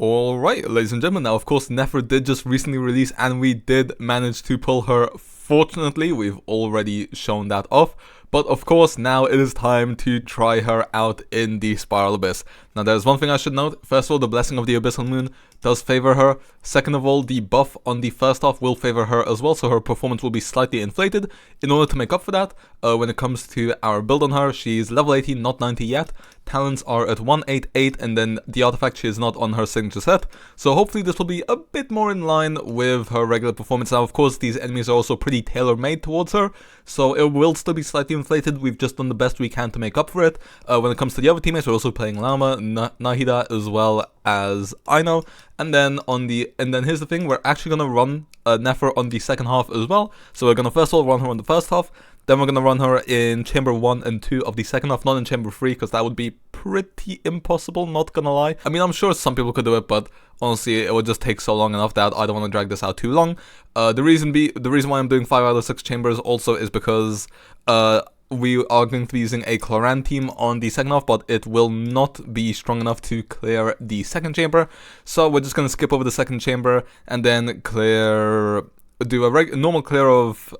Alright, ladies and gentlemen, now of course Nefer did just recently release and we did manage to pull her. Fortunately, we've already shown that off. But of course, now it is time to try her out in the Spiral Abyss. Now there's one thing I should note. First of all, the Blessing of the Abyssal Moon does favor her. Second of all, the buff on the first half will favor her as well, so her performance will be slightly inflated. In order to make up for that, when it comes to our build on her, she's level 80, not 90 yet. Talents are at 188, and then the artifact, she is not on her signature set. So hopefully this will be a bit more in line with her regular performance. Now of course, these enemies are also pretty tailor-made towards her, so it will still be slightly inflated. We've just done the best we can to make up for it. When it comes to the other teammates, we're also playing Lauma, Nahida, as well as Aino. And then here's the thing, we're actually gonna run Nefer on the second half as well. So we're gonna first of all run her on the first half, then we're gonna run her in chamber 1 and 2 of the second half, not in chamber 3, because that would be pretty impossible, not gonna lie. I mean, I'm sure some people could do it, but honestly, it would just take so long enough that I don't want to drag this out too long. The reason why I'm doing 5 out of 6 chambers also is because we are going to be using a Clorinde team on the second half, but it will not be strong enough to clear the second chamber. So we're just going to skip over the second chamber and then do a normal clear of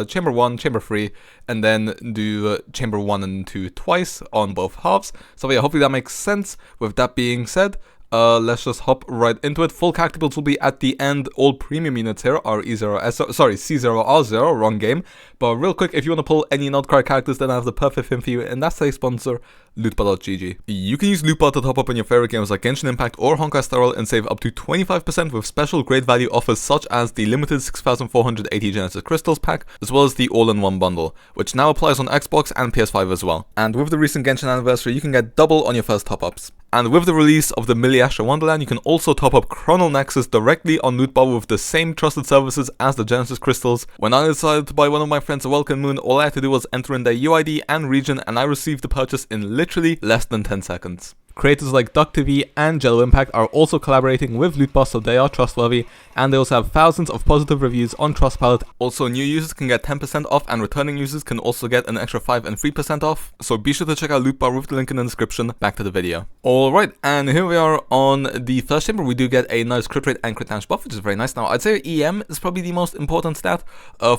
chamber 1, chamber 3, and then do chamber 1 and 2 twice on both halves. So yeah, hopefully that makes sense. With that being said, let's just hop right into it. Full character builds will be at the end. All premium units here are C0R0, wrong game. But real quick, if you want to pull any Nodcry characters, then I have the perfect thing for you, and that's a sponsor, lootbar.gg. You can use lootbar to top up on your favorite games like Genshin Impact or Honkai Star Rail and save up to 25% with special great value offers such as the limited 6,480 Genesis Crystals pack, as well as the all-in-one bundle, which now applies on Xbox and PS5 as well. And with the recent Genshin anniversary, you can get double on your first top-ups. And with the release of the Miliasha Wonderland, you can also top up Chronal Nexus directly on Lootbar with the same trusted services as the Genesis Crystals. When I decided to buy one of my friends a Welcome Moon, all I had to do was enter in their UID and region, and I received the purchase in literally less than 10 seconds. Creators like DuckTV and Jello Impact are also collaborating with Lootbar, so they are trustworthy, and they also have thousands of positive reviews on Trustpilot. Also, new users can get 10% off, and returning users can also get an extra 5 and 3% off. So be sure to check out Lootbar with the link in the description. Back to the video. Alright, and here we are on the first chamber. We do get a nice crit rate and crit damage buff, which is very nice. Now, I'd say EM is probably the most important stat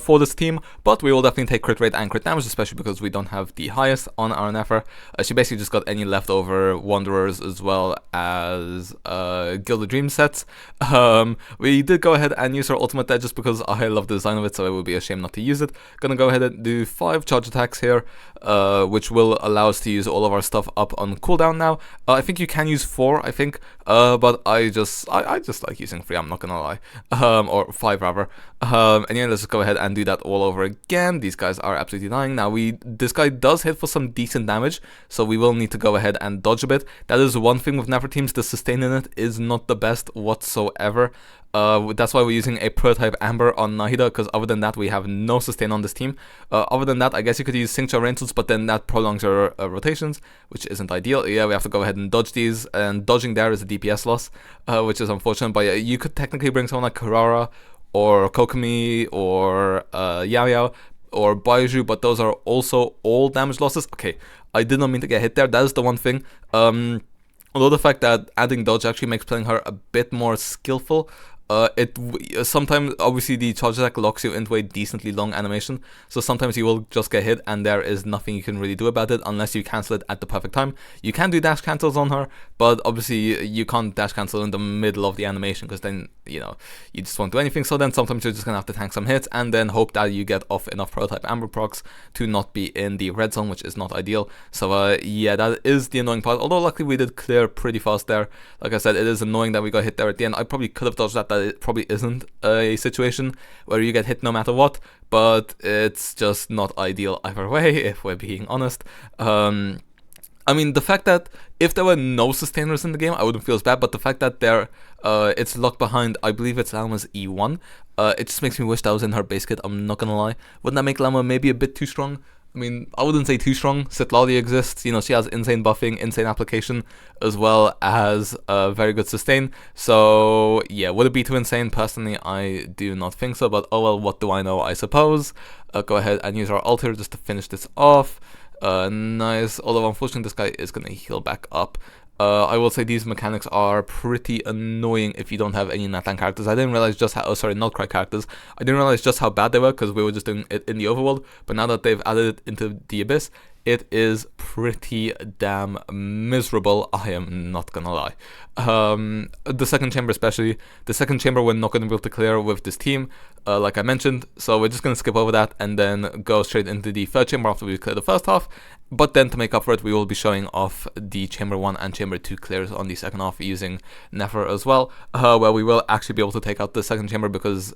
for this team, but we will definitely take crit rate and crit damage, especially because we don't have the highest on our Nefer. She basically just got any leftover Wanderers as well as Gilded Dream sets. We did go ahead and use our ultimate there just because I love the design of it, so it would be a shame not to use it. Gonna go ahead and do 5 charge attacks here, which will allow us to use all of our stuff up on cooldown now. I think you can use 4, I think, but I just like using 3, I'm not gonna lie, or 5 rather. And yeah, let's just go ahead and do that all over again. These guys are absolutely dying. Now this guy does hit for some decent damage, so we will need to go ahead and dodge a bit. That is one thing with Nefer teams, the sustain in it is not the best whatsoever. That's why we're using a prototype Amber on Nahida, because other than that we have no sustain on this team. Other than that, I guess you could use Signature Rentals, but then that prolongs our rotations, which isn't ideal. Yeah, we have to go ahead and dodge these, and dodging there is a DPS loss, which is unfortunate. But yeah, you could technically bring someone like Karara or Kokomi or Yao Yao or Baiju, but those are also all damage losses. Okay, I did not mean to get hit there. That is the one thing. Although the fact that adding dodge actually makes playing her a bit more skillful, sometimes obviously the charge attack locks you into a decently long animation, so sometimes you will just get hit and there is nothing you can really do about it unless you cancel it at the perfect time. You can do dash cancels on her, but obviously you can't dash cancel in the middle of the animation because then, you know, you just won't do anything. So then sometimes you're just gonna have to tank some hits and then hope that you get off enough prototype Amber procs to not be in the red zone, which is not ideal. So yeah, that is the annoying part, although luckily we did clear pretty fast there. Like I said, it is annoying that we got hit there at the end. I probably could have dodged that. It probably isn't a situation where you get hit no matter what, but it's just not ideal either way, if we're being honest. I mean, the fact that if there were no sustainers in the game, I wouldn't feel as bad, but the fact that it's locked behind, I believe it's Lauma's E1, it just makes me wish that was in her base kit, I'm not gonna lie. Wouldn't that make Lauma maybe a bit too strong? I mean, I wouldn't say too strong. Sitlali exists, you know, she has insane buffing, insane application, as well as very good sustain. So yeah, would it be too insane? Personally, I do not think so, but oh well, what do I know, I suppose. Go ahead and use our altar just to finish this off. Nice, although unfortunately this guy is gonna heal back up. I will say these mechanics are pretty annoying if you don't have any Natlan characters. I didn't realize just how, oh sorry, not Cry characters. I didn't realize just how bad they were because we were just doing it in the overworld. But now that they've added it into the Abyss, it is pretty damn miserable, I am not gonna lie. The second chamber especially, the second chamber we're not gonna be able to clear with this team, like I mentioned, so we're just gonna skip over that and then go straight into the third chamber after we clear the first half. But then to make up for it, we will be showing off the chamber 1 and chamber 2 clears on the second half using Nefer as well, where we will actually be able to take out the second chamber because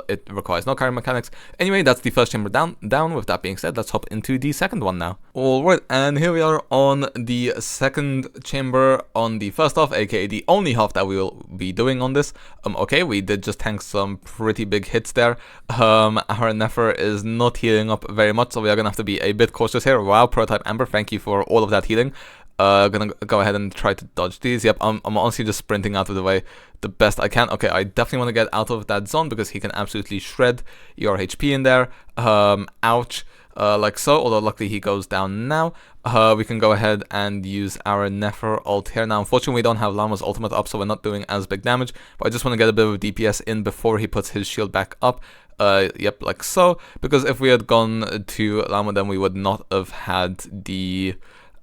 it requires no carry mechanics. Anyway, that's the first chamber down. With that being said, let's hop into the second one now. Alright, and here we are on the second chamber on the first half, aka the only half that we will be doing on this. Okay, we did just tank some pretty big hits there. Our Nefer is not healing up very much, so we are gonna have to be a bit cautious here. Wow, prototype Amber, thank you for all of that healing. Gonna go ahead and try to dodge these. Yep, I'm honestly just sprinting out of the way the best I can. Okay, I definitely want to get out of that zone because he can absolutely shred your HP in there. Ouch. Like so, although luckily he goes down now. We can go ahead and use our Nefer ult here. Now, unfortunately, we don't have Lauma's ultimate up, so we're not doing as big damage. But I just want to get a bit of DPS in before he puts his shield back up. Yep, like so. Because if we had gone to Lauma, then we would not have had the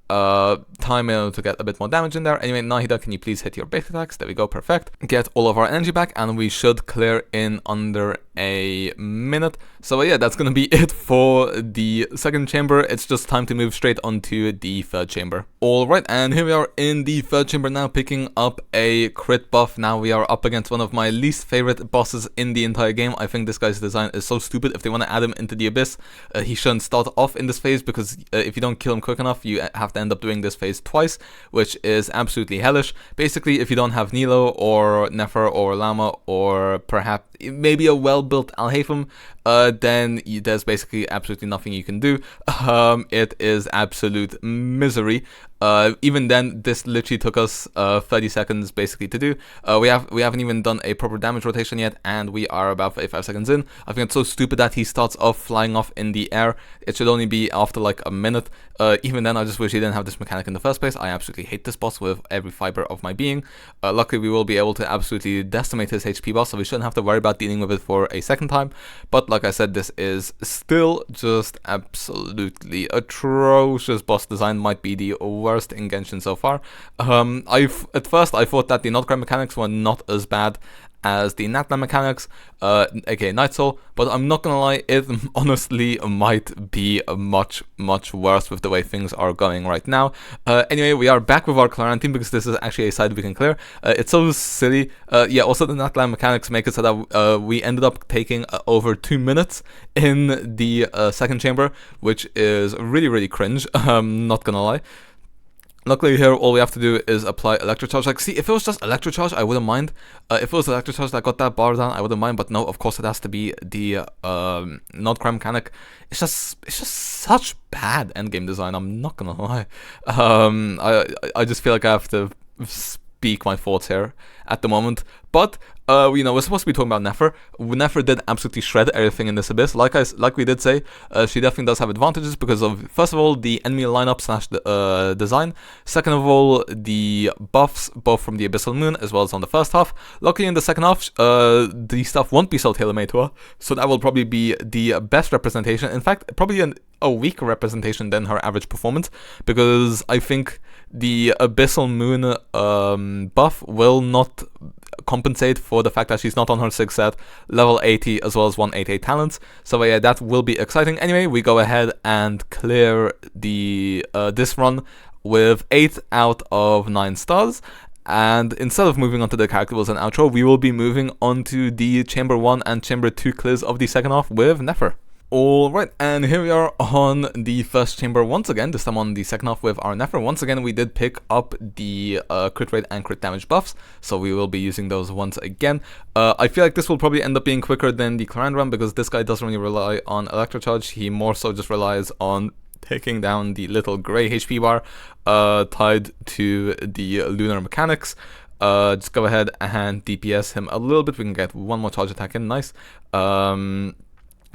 time to get a bit more damage in there. Anyway, Nahida, can you please hit your base attacks? There we go, perfect. Get all of our energy back, and we should clear in under a minute. So yeah, that's gonna be it for the second chamber. It's just time to move straight onto the third chamber. Alright, and here we are in the third chamber now, picking up a crit buff. Now we are up against one of my least favorite bosses in the entire game. I think this guy's design is so stupid. If they want to add him into the Abyss, he shouldn't start off in this phase, because if you don't kill him quick enough, you have to end up doing this phase twice, which is absolutely hellish. Basically, if you don't have Nilo or Nefer or Lauma or perhaps maybe a well-built Alhaitham, then there's basically absolutely nothing you can do. It is absolute misery. Even then, this literally took us 30 seconds basically to do. We haven't even done a proper damage rotation yet, and we are about 35 seconds in. I think it's so stupid that he starts off flying off in the air. It should only be after like a minute. Even then, I just wish he didn't have this mechanic in the first place. I absolutely hate this boss with every fiber of my being. Luckily, we will be able to absolutely decimate his HP boss, so we shouldn't have to worry about dealing with it for a second time. But like I said, this is still just absolutely atrocious boss design. Might be the worst in Genshin so far. At first I thought that the Notcry mechanics were not as bad as the Natlan mechanics, aka Night Soul, but I'm not gonna lie, it honestly might be much worse with the way things are going right now. Anyway, we are back with our Clorinde team because this is actually a side we can clear. It's so silly. Yeah, also the Natlan mechanics make it so that we ended up taking over 2 minutes in the second chamber, which is really cringe. Not gonna lie. Luckily here, all we have to do is apply Electrocharge. Like, see, if it was just Electrocharge, I wouldn't mind. If it was Electrocharge that got that bar down, I wouldn't mind. But no, of course it has to be the Notcry mechanic. It's just such bad endgame design. I'm not gonna lie. I just feel like I have to speak my thoughts here at the moment. But you know, we're supposed to be talking about Nefer. Nefer did absolutely shred everything in this Abyss. Like we did say, she definitely does have advantages because of, first of all, the enemy lineup / design. Second of all, the buffs, both from the Abyssal Moon as well as on the first half. Luckily in the second half, the stuff won't be so tailor-made to her, so that will probably be the best representation. In fact, probably a weaker representation than her average performance, because I think the Abyssal Moon buff will not compensate for the fact that she's not on her 6th set, level 80 as well as 188 talents. So yeah, that will be exciting. Anyway, we go ahead and clear the this run with 8 out of 9 stars. And instead of moving on to the character builds and outro, we will be moving on to the Chamber 1 and Chamber 2 clears of the second half with Nefer. Alright, and here we are on the first chamber once again, this time on the second half with our Nefer. Once again, we did pick up the crit rate and crit damage buffs, so we will be using those once again. I feel like this will probably end up being quicker than the Clorinde run, because this guy doesn't really rely on Electrocharge. He more so just relies on taking down the little grey HP bar tied to the lunar mechanics. Just go ahead and DPS him a little bit. We can get one more charge attack in, nice.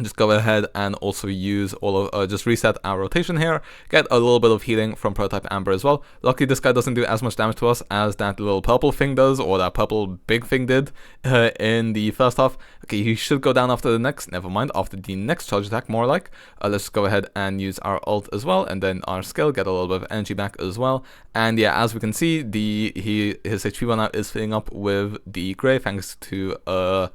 just go ahead and also use all of just reset our rotation here, get a little bit of healing from prototype Amber as well. Luckily this guy doesn't do as much damage to us as that little purple thing does, or that purple big thing did in the first half. Okay, he should go down after the next, never mind, after the next charge attack, more like. Let's go ahead and use our ult as well, and then our skill, get a little bit of energy back as well. And yeah, as we can see, his HP run out is filling up with the grey, thanks to not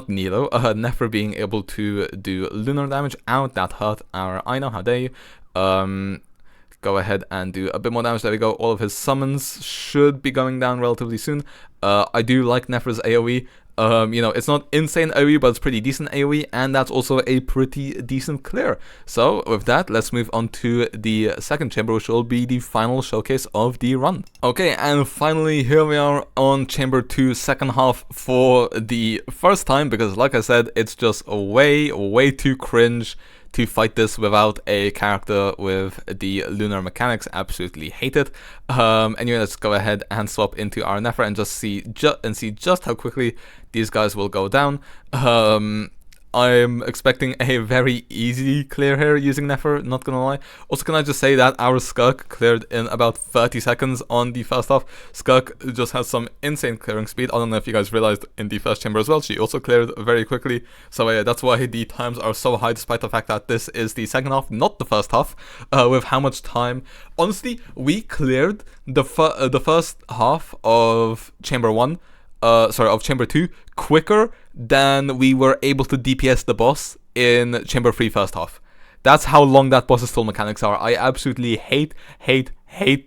Nilo, Nefer being able to do lunar damage out. That hurt our Aino, how dare you. Go ahead and do a bit more damage. There we go. All of his summons should be going down relatively soon. I do like Nefer's AoE. You know, it's not insane AoE, but it's pretty decent AoE, and that's also a pretty decent clear. So with that, let's move on to the second chamber, which will be the final showcase of the run. Okay, and finally here we are on chamber 2, second half for the first time, because like I said, it's just way too cringe to fight this without a character with the lunar mechanics. Absolutely hate it. Anyway, let's go ahead and swap into our Nefer and just see just how quickly these guys will go down. I'm expecting a very easy clear here using Nefer, not gonna lie. Also, can I just say that our Skirk cleared in about 30 seconds on the first half. Skirk just has some insane clearing speed. I don't know if you guys realized in the first chamber as well, she also cleared very quickly. So yeah, that's why the times are so high, despite the fact that this is the second half, not the first half, with how much time. Honestly, we cleared the first half of chamber 1, of chamber 2 quicker than we were able to DPS the boss in chamber 3 first half. That's how long that boss's full mechanics are. I absolutely hate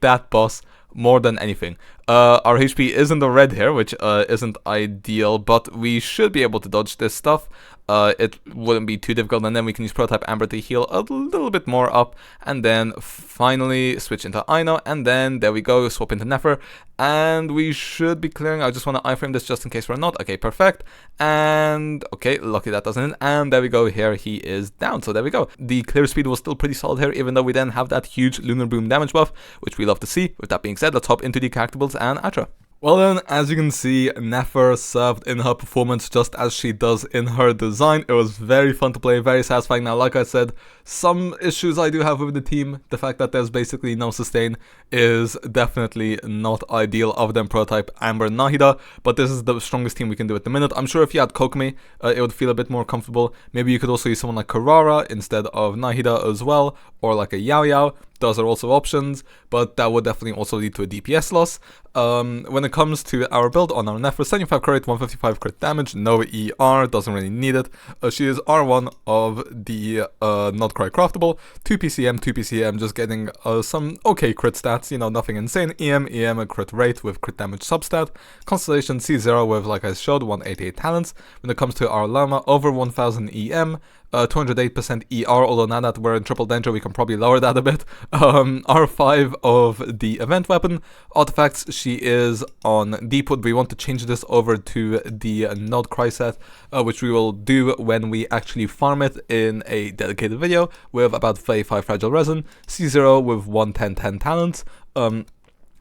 that boss more than anything. Our HP is in the red here, which isn't ideal, but we should be able to dodge this stuff. It wouldn't be too difficult, and then we can use prototype Amber to heal a little bit more up, and then finally switch into Aino, and then there we go, swap into Nefer, and we should be clearing. I just want to iframe this just in case we're not. Okay, perfect. And okay, lucky that doesn't end. And there we go, here he is down. So there we go. The clear speed was still pretty solid here, even though we then have that huge lunar boom damage buff, which we love to see. With that being said, let's hop into the character builds and outro. Well then, as you can see, Nefer served in her performance just as she does in her design. It was very fun to play, very satisfying. Now, like I said, some issues I do have with the team. The fact that there's basically no sustain is definitely not ideal, other than prototype Amber and Nahida, but this is the strongest team we can do at the minute. I'm sure if you had Kokomi, it would feel a bit more comfortable. Maybe you could also use someone like C0R0 instead of Nahida as well, or like a Yao Yao. Those are also options, but that would definitely also lead to a DPS loss. When it comes to our build on our Nefer, 75 crit, 155 crit damage, no ER, doesn't really need it. She is R1 of the not quite craftable, 2 PCM, just getting some okay crit stats, you know, nothing insane. EM, a crit rate with crit damage substat. Constellation C0 with, like I showed, 188 talents. When it comes to our Lauma, over 1000 EM, 208% ER, although now that we're in triple danger, we can probably lower that a bit. R5 of the event weapon. Artifacts, she is on Deepwood. We want to change this over to the Node Cry set, which we will do when we actually farm it in a dedicated video, with about 35 fragile resin. C0 with 110 talents. When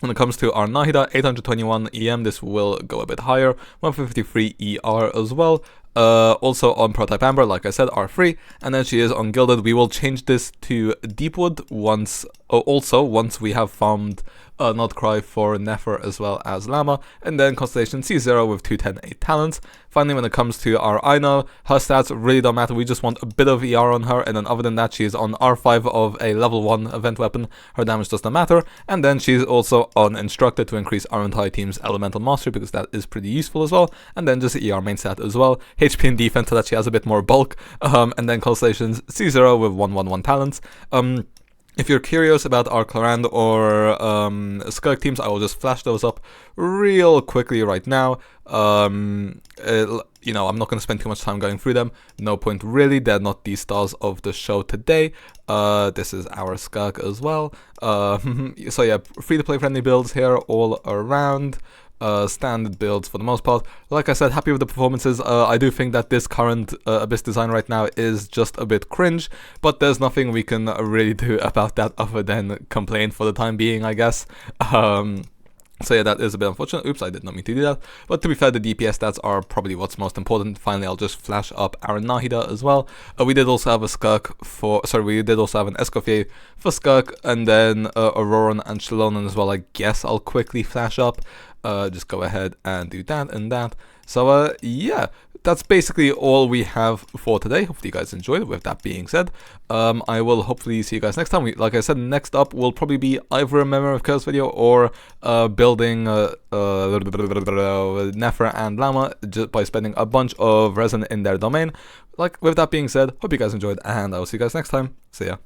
it comes to our Nahida, 821 EM, this will go a bit higher, 153 ER as well. Also on prototype Amber, like I said, R3, and then she is on Gilded. We will change this to Deepwood once we have farmed Not Cry for Nefer as well as Lauma, and then Constellation C0 with 210 talents. Finally, when it comes to our Aino, her stats really don't matter. We just want a bit of ER on her, and then other than that, she is on R5 of a level 1 event weapon. Her damage does not matter, and then she's also on Instructor to increase our entire team's elemental mastery, because that is pretty useful as well, and then just the ER main stat as well. HP and defense so that she has a bit more bulk, and then Constellations C0 with 111 talents. If you're curious about our Clorinde or Skirk teams, I will just flash those up real quickly right now. You know, I'm not going to spend too much time going through them. No point really. They're not the stars of the show today. This is our Skirk as well. So yeah, free-to-play friendly builds here all around. Standard builds for the most part. Like I said, happy with the performances. I do think that this current Abyss design right now is just a bit cringe, but there's nothing we can really do about that other than complain for the time being, I guess. So yeah, that is a bit unfortunate. Oops, I did not mean to do that. But to be fair, the DPS stats are probably what's most important. Finally, I'll just flash up our Nahida as well. We did also have a Skirk we did also have an Escoffier for Skirk, and then Ororon and Xilonen as well. I guess I'll quickly flash up. Just go ahead and do that and that. So yeah, that's basically all we have for today. Hopefully you guys enjoyed. With that being said, I will hopefully see you guys next time. Like I said, next up will probably be either a Memory of Chaos video or building Nefer and Lauma just by spending a bunch of resin in their domain. With that being said, hope you guys enjoyed, and I will see you guys next time. See ya.